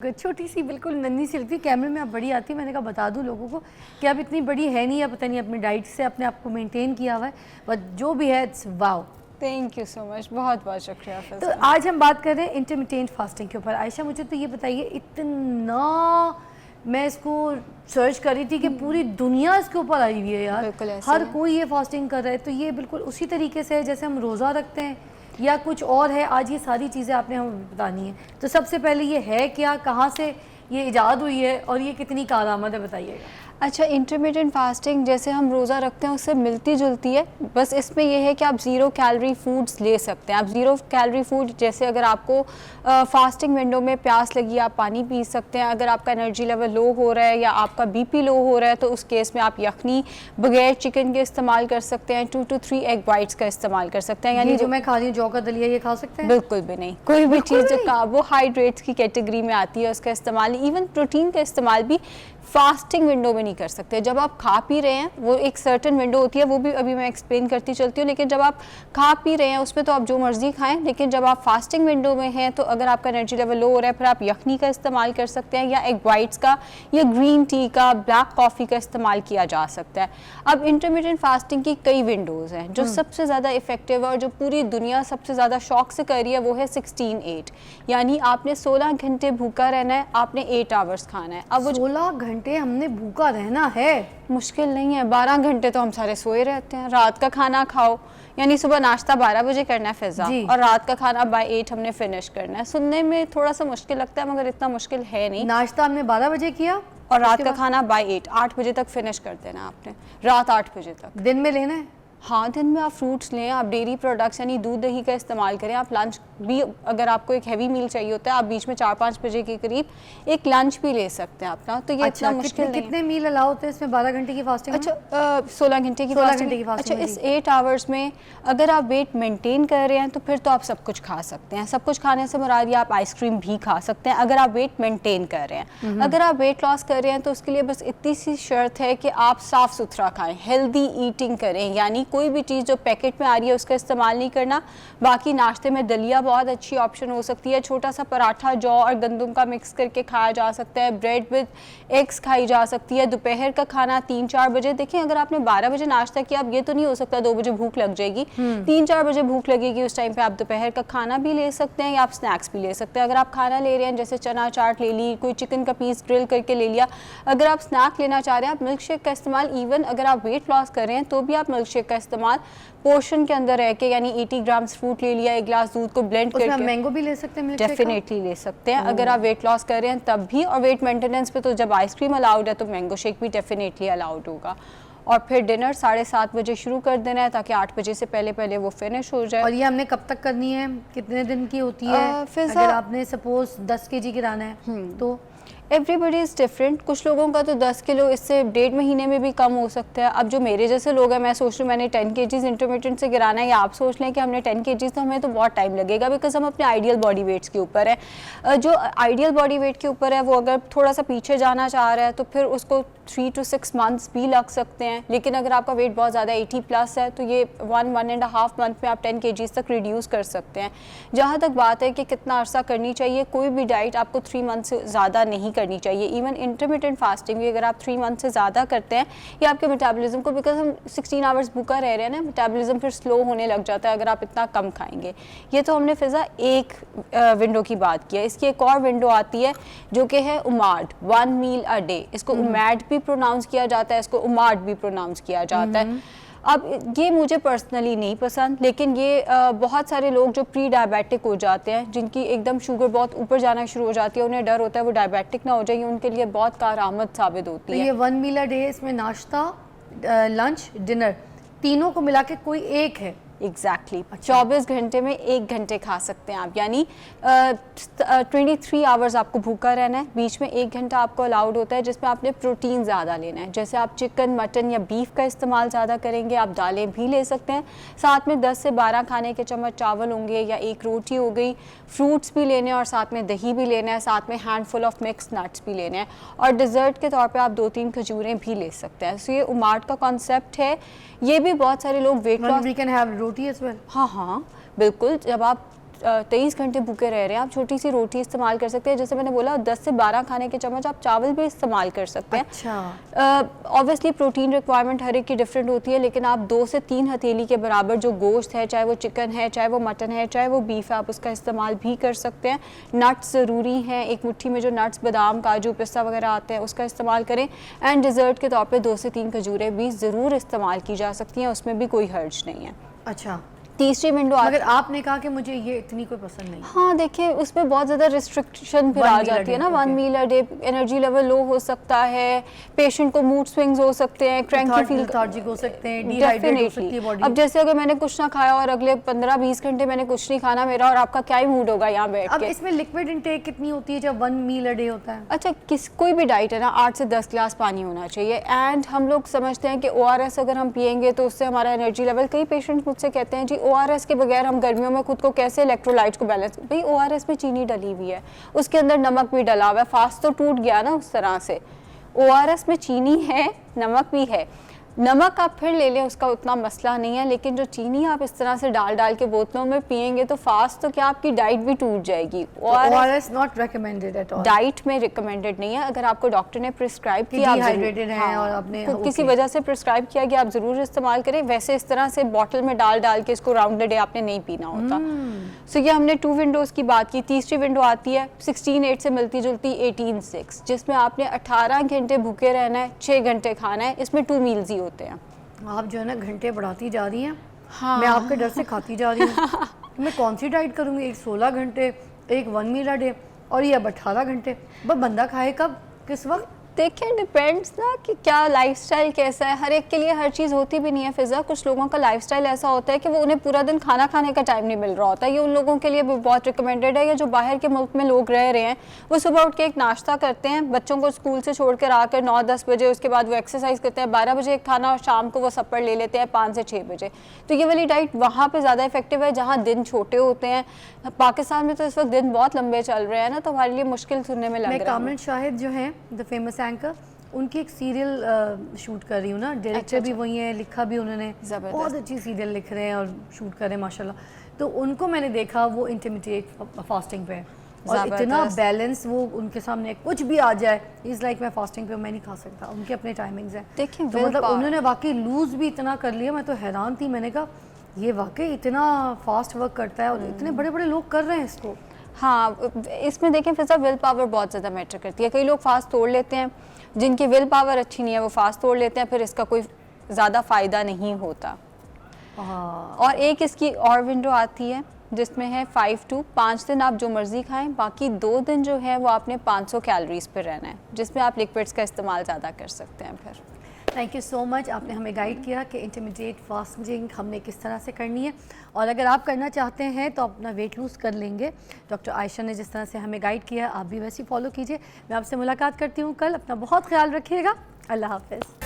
छोटी सी बिल्कुल नन्ही सी लगती है, कैमरे में आप बड़ी आती है। मैंने कहा बता दूं लोगों को कि आप इतनी बड़ी है नहीं, या पता नहीं अपनी डाइट से अपने आप को मेंटेन किया हुआ है, बट जो भी है it's wow. Thank you so much, बहुत बहुत शुक्रिया। तो आज हम बात कर रहे हैं इंटरमिटेंट फास्टिंग के ऊपर। आयशा, मुझे तो ये बताइए, इतना मैं इसको सर्च कर रही थी कि पूरी दुनिया इसके ऊपर आई हुई है यार, हर कोई ये फास्टिंग कर रहा है। तो ये बिल्कुल उसी तरीके से है जैसे हम रोज़ा रखते हैं या कुछ और है? आज ये सारी चीज़ें आपने हमें बतानी है। तो सबसे पहले ये है क्या, कहाँ से ये इजाद हुई है और ये कितनी कारआमद है, बताइएगा। अच्छा, इंटरमिटेंट फास्टिंग जैसे हम रोज़ा रखते हैं उससे मिलती जुलती है, बस इसमें यह है कि आप ज़ीरो कैलोरी फूड्स ले सकते हैं। आप ज़ीरो कैलोरी फूड जैसे अगर आपको फास्टिंग विंडो में प्यास लगी आप पानी पी सकते हैं। अगर आपका एनर्जी लेवल लो हो रहा है या आपका बीपी लो हो रहा है तो उस केस में आप यखनी बगैर चिकन के इस्तेमाल कर सकते हैं। 2 to 3 एग वाइट्स का इस्तेमाल कर सकते हैं। यानी जो मैं खा रही हूँ जौ का दलिया, ये खा सकते हैं? बिल्कुल भी नहीं। कोई भी चीज़ जो कार्बोहाइड्रेट्स की कैटेगरी में आती है उसका इस्तेमाल, इवन प्रोटीन का इस्तेमाल भी फास्टिंग विंडो में नहीं कर सकते। जब आप खा पी रहे हैं, वो एक सर्टेन विंडो होती है, वो भी अभी मैं एक्सप्लेन करती चलती हूँ, लेकिन जब आप खा पी रहे हैं उसमें तो आप जो मर्जी खाएं, लेकिन जब आप फास्टिंग विंडो में हैं तो अगर आपका एनर्जी लेवल लो हो रहा है फिर आप यखनी का इस्तेमाल कर सकते हैं या एग वाइट्स का या ग्रीन टी का, ब्लैक कॉफ़ी का इस्तेमाल किया जा सकता है। अब इंटरमिटेंट फास्टिंग की कई विंडोज़ हैं। जो सबसे ज़्यादा इफेक्टिव है और जो पूरी दुनिया सबसे ज़्यादा शौक से कर रही है वो है 16-8, यानी आपने 16 घंटे भूखा रहना है, आपने 8 आवर्स खाना है। अब 16 घंटे हमने भूखा रहना है? मुश्किल नहीं है, 12 घंटे तो हम सारे सोए रहते हैं। रात का खाना खाओ, यानी सुबह नाश्ता 12 बजे करना है फिजा, और रात का खाना बाय 8 हमने फिनिश करना है। सुनने में थोड़ा सा मुश्किल लगता है मगर इतना मुश्किल है नहीं। नाश्ता हमने 12 बजे किया और रात का खाना बाय 8 बजे तक फिनिश कर देना आपने, रात 8 बजे तक। दिन में लेना है? हाँ, दिन में आप फ्रूट्स लें, आप डेयरी प्रोडक्ट्स यानी दूध दही का इस्तेमाल करें। आप लंच भी, अगर आपको एक हैवी मील चाहिए होता है, आप बीच में 4-5 बजे के करीब एक लंच भी ले सकते हैं अपना। तो ये इतना मुश्किल नहीं। कितने मील अलाउ होते हैं इसमें 12 घंटे की फास्टिंग? अच्छा, 16 घंटे की फास्टिंग। अच्छा, इस 8 आवर्स में अगर आप वेट मेंटेन कर रहे हैं तो फिर तो आप सब कुछ खा सकते हैं। सब कुछ खाने से मुराद आप आइसक्रीम भी खा सकते हैं अगर आप वेट मेंटेन कर रहे हैं। अगर आप वेट लॉस कर रहे हैं तो उसके लिए बस इतनी सी शर्त है कि आप साफ़ सुथरा खाएँ, हेल्दी ईटिंग करें, यानी कोई भी चीज़ जो पैकेट में आ रही है उसका इस्तेमाल नहीं करना। बाकी नाश्ते में दलिया बहुत अच्छी ऑप्शन हो सकती है। छोटा सा पराठा जौ और गंदम का मिक्स करके खाया जा सकता है। ब्रेड विद एग्स खाई जा सकती है। दोपहर का खाना 3-4 बजे, देखें अगर आपने 12 बजे नाश्ता किया, अब ये तो नहीं हो सकता 2 बजे भूख लग जाएगी, 3-4 बजे भूख लगेगी, उस टाइम पे आप दोपहर का खाना भी ले सकते हैं या आप स्नैक्स भी ले सकते हैं। अगर आप खाना ले रहे हैं जैसे चना चाट ले ली, कोई चिकन का पीस ग्रिल करके ले लिया। अगर आप स्नैक लेना चाह रहे हैं, आप मिल्क शेक का इस्तेमाल, इवन अगर आप वेट लॉस कर रहे हैं तो भी आप मिल्क शेक का इस्तेमाल पोर्शन के अंदर रह के, यानी 80 ग्राम्स फ्रूट ले लिया, 1 गिलास दूध को ब्लेंड करके। मैंगो भी ले सकते हैं? डेफिनेटली ले सकते हैं अगर आप वेट लॉस कर रहे हैं तब भी। और वेट मेंटेनेंस पे तो जब आइसक्रीम अलाउड है तो मैंगो शेक भी डेफिनेटली अलाउड होगा। और फिर डिनर 7:30 बजे शुरू कर देना है ताकि 8 बजे से पहले पहले वो फिनिश हो जाए। और ये हमने कब तक करनी है, कितने दिन की होती है? अगर आपने सपोज 10 kg गिराना है तो एवरीबडी इज़ डिफरेंट। कुछ लोगों का तो 10 किलो इससे 1.5 महीने में भी कम हो सकता है। अब जो मेरे जैसे लोग हैं, मैं सोच रही हूँ मैंने 10 kg इंटरमिटेंट से गिराना है, या आप सोच लें कि हमने 10 kg, तो हमें तो बहुत टाइम लगेगा, बिकॉज हम अपने आइडियल बॉडी वेट्स के ऊपर है। जो आइडियल बॉडी वेट के ऊपर है वो अगर थोड़ा सा पीछे जाना चाह रहा है तो फिर उसको 3 to 6 मंथ्स भी लग सकते हैं। लेकिन अगर आपका वेट बहुत ज़्यादा 80+ है तो ये 1-1.5 मंथ में आप 10 kg तक रिड्यूस कर सकते हैं। जहाँ तक बात है कि कितना अरसा करनी चाहिए, कोई भी डाइट आपको 3 मंथ से ज़्यादा नहीं करनी चाहिए। इवन इंटरमिटेंट फास्टिंग भी अगर आप 3 मंथ से ज़्यादा करते हैं, या आपके मेटाबॉलिज्म को, बिकॉज हम 16 आवर्स भूखा रह रहे हैं ना, मेटाबॉलिज्म फिर स्लो होने लग जाता है अगर आप इतना कम खाएंगे। ये तो हमने फिजा एक विंडो की बात की है। इसकी एक और विंडो आती है जो कि है उमाड, 1 मील अ डे। इसको उमैड भी प्रोनाउंस किया जाता है, इसको उमाड भी प्रोनाउंस किया जाता है। अब ये मुझे पर्सनली नहीं पसंद, लेकिन ये बहुत सारे लोग जो प्री डायबिटिक हो जाते हैं, जिनकी एकदम शुगर बहुत ऊपर जाना शुरू हो जाती है, उन्हें डर होता है वो डायबिटिक ना हो जाए, उनके लिए बहुत कारआमद साबित होती है। ये 1 मील अ डे, इसमें नाश्ता, लंच, डिनर तीनों को मिला के कोई एक है? एग्जैक्टली 24 घंटे में 1 घंटे खा सकते हैं आप, यानी 23 आवर्स आपको भूखा रहना है। बीच में 1 घंटा आपको अलाउड होता है जिसमें आपने प्रोटीन ज़्यादा लेना है। जैसे आप चिकन, मटन या बीफ का इस्तेमाल ज़्यादा करेंगे, आप दालें भी ले सकते हैं। साथ में 10 से 12 खाने के चम्मच चावल होंगे या 1 रोटी हो गई। फ्रूट्स भी लेने हैं और साथ में दही भी लेना है, साथ में हैंडफुल ऑफ मिक्स नट्स भी लेने हैं, और डिज़र्ट के तौर पे आप 2-3 खजूरें भी ले सकते हैं। सो ये उमाड का कॉन्सेप्ट है। ये भी बहुत सारे लोग weight loss, we can have roti as well. हाँ, बिल्कुल। जब आप 23 घंटे भूखे रह रहे हैं, आप छोटी सी रोटी इस्तेमाल कर सकते हैं, जैसे मैंने बोला 10 से 12 खाने के चम्मच आप चावल भी इस्तेमाल कर सकते हैं। अच्छा। ऑब्वियसली प्रोटीन रिक्वायरमेंट हर एक की डिफरेंट होती है, लेकिन आप 2 से 3 हथेली के बराबर जो गोश्त है, चाहे वो चिकन है, चाहे वो मटन है, चाहे वो बीफ है, आप उसका इस्तेमाल भी कर सकते हैं। नट्स ज़रूरी हैं, एक मुट्ठी में जो नट्स बादाम काजू पिस्ता वगैरह आते हैं उसका इस्तेमाल करें। एंड डिज़र्ट के तौर पे 2 से 3 खजूरें भी ज़रूर इस्तेमाल की जा सकती हैं, उसमें भी कोई हर्ज नहीं है। अच्छा। तीसरी विंडो मगर आपने कहा कि मुझे ये इतनी कोई पसंद नहीं। हाँ देखिए, उसमें बहुत ज़्यादा रिस्ट्रिक्शन फिर आ जाती है ना। 1 मील a day, energy level low हो सकता है, पेशेंट को मूड स्विंग्स हो सकते हैं, क्रैंकी फील हो सकते हैं, डिहाइड्रेट हो सकती है बॉडी। अब जैसे अगर मैंने कुछ ना खाया और अगले 15-20 घंटे मैंने कुछ नहीं खाना, मेरा और आपका क्या ही मूड होगा यहाँ बैठ के। अब इसमें लिक्विड इंटेक कितनी होती है जब 1 मील अ डे होता है? अच्छा, कोई भी डाइट है ना, 8 से 10 गिलास पानी होना चाहिए। एंड हम लोग समझते हैं कि ORS अगर हम पियेंगे तो उससे हमारा एनर्जी लेवल, कई पेशेंट्स मुझसे कहते हैं जी ORS के बगैर हम गर्मियों में खुद को कैसे इलेक्ट्रोलाइट्स को बैलेंस। भाई ORS में चीनी डली हुई है, उसके अंदर नमक भी डला हुआ है, फास्ट तो टूट गया ना उस तरह से। ORS में चीनी है, नमक भी है। नमक आप फिर ले लें, उसका उतना मसला नहीं है, लेकिन जो चीनी आप इस तरह से डाल के बोतलों में पियेंगे तो फास्ट तो क्या आपकी डाइट भी टूट जाएगी। ORS not recommended at all, diet में रिकमेंडेड नहीं है। अगर आपको डॉक्टर ने प्रिस्क्राइब किया, डिहाइड्रेटेड है और आपने किसी वजह से प्रिस्क्राइब किया कि आप जरूर इस्तेमाल करें, वैसे इस तरह से बॉटल में डाल के इसको राउंड द डे आपने नहीं पीना होता। सो ये हमने 2 विंडोज की बात की। तीसरी विंडो आती है 16-8 से मिलती जुलती 18-6, जिसमें आपने 18 घंटे भूखे रहना है, 6 घंटे खाना है। इसमें 2 मील्स ही होते हैं। आप जो है ना घंटे बढ़ाती जा रही हैं। हाँ। मैं आपके डर से खाती जा रही हूँ। मैं कौन सी डाइट करूँगी? एक 16 घंटे, एक 1 मील अ डे, और ये अब 18 घंटे। बंदा खाए कब, किस वक्त? देखिए डिपेंड्स ना कि क्या लाइफस्टाइल कैसा है। हर एक के लिए हर चीज़ होती भी नहीं है फिज़ा। कुछ लोगों का लाइफस्टाइल ऐसा होता है कि वो उन्हें पूरा दिन खाना खाने का टाइम नहीं मिल रहा होता। ये उन लोगों के लिए भी बहुत रिकमेंडेड है। या जो बाहर के मुल्क में लोग रह रहे हैं, वो सुबह उठ के एक नाश्ता करते हैं, बच्चों को स्कूल से छोड़ कर आकर 9-10 बजे, उसके बाद वो एक्सरसाइज करते हैं, 12 बजे एक खाना, और शाम को वो सपर ले लेते हैं 5 से 6 बजे। तो ये वाली डाइट वहाँ पर ज़्यादा इफेक्टिव है जहाँ दिन छोटे होते हैं। पाकिस्तान में तो इस वक्त दिन बहुत लंबे चल रहे हैं ना, तो हमारे लिए मुश्किल सुनने में लग रहा है। कामरान शाहिद जो हैं द फेमस एंकर, उनकी एक सीरियल शूट कर रही हूँ ना, डायरेक्टर भी वही है, लिखा भी उन्होंने, बहुत अच्छी सीरियल लिख रहे हैं और शूट कर रहे हैं माशाल्लाह। तो उनको मैंने देखा वो इंटरमीडिएट फास्टिंग पे, और इतना बैलेंस, वो उनके सामने कुछ भी आ जाए, इज़ लाइक मैं फास्टिंग पे, मैं नहीं खा सकता, उनके अपने टाइमिंग्स हैं। देखिए तो मतलब उन्होंने वाकई लूज़ भी इतना कर लिया, मैं तो हैरान थी। मैंने कहा ये वाकई इतना फास्ट वर्क करता है और इतने बड़े बड़े लोग कर रहे हैं इसको। हाँ, इसमें देखें फिज़ा विल पावर बहुत ज़्यादा मैटर करती है। कई लोग फास्ट तोड़ लेते हैं, जिनकी विल पावर अच्छी नहीं है वो फास्ट तोड़ लेते हैं, फिर इसका कोई ज़्यादा फ़ायदा नहीं होता। और एक इसकी और विंडो आती है जिसमें है 5 to 5 दिन आप जो मर्ज़ी खाएं, बाकी 2 दिन जो है वो आपने 500 कैलोरीज़ पर रहना है, जिसमें आप लिक्विड्स का इस्तेमाल ज़्यादा कर सकते हैं। फिर थैंक यू सो मच, आपने हमें गाइड किया कि इंटरमीडिएट फास्टिंग हमने किस तरह से करनी है। और अगर आप करना चाहते हैं तो अपना वेट लूज़ कर लेंगे। डॉक्टर आयशा ने जिस तरह से हमें गाइड किया, आप भी वैसे ही फॉलो कीजिए। मैं आपसे मुलाकात करती हूँ कल। अपना बहुत ख्याल रखिएगा। अल्लाह हाफ़िज़।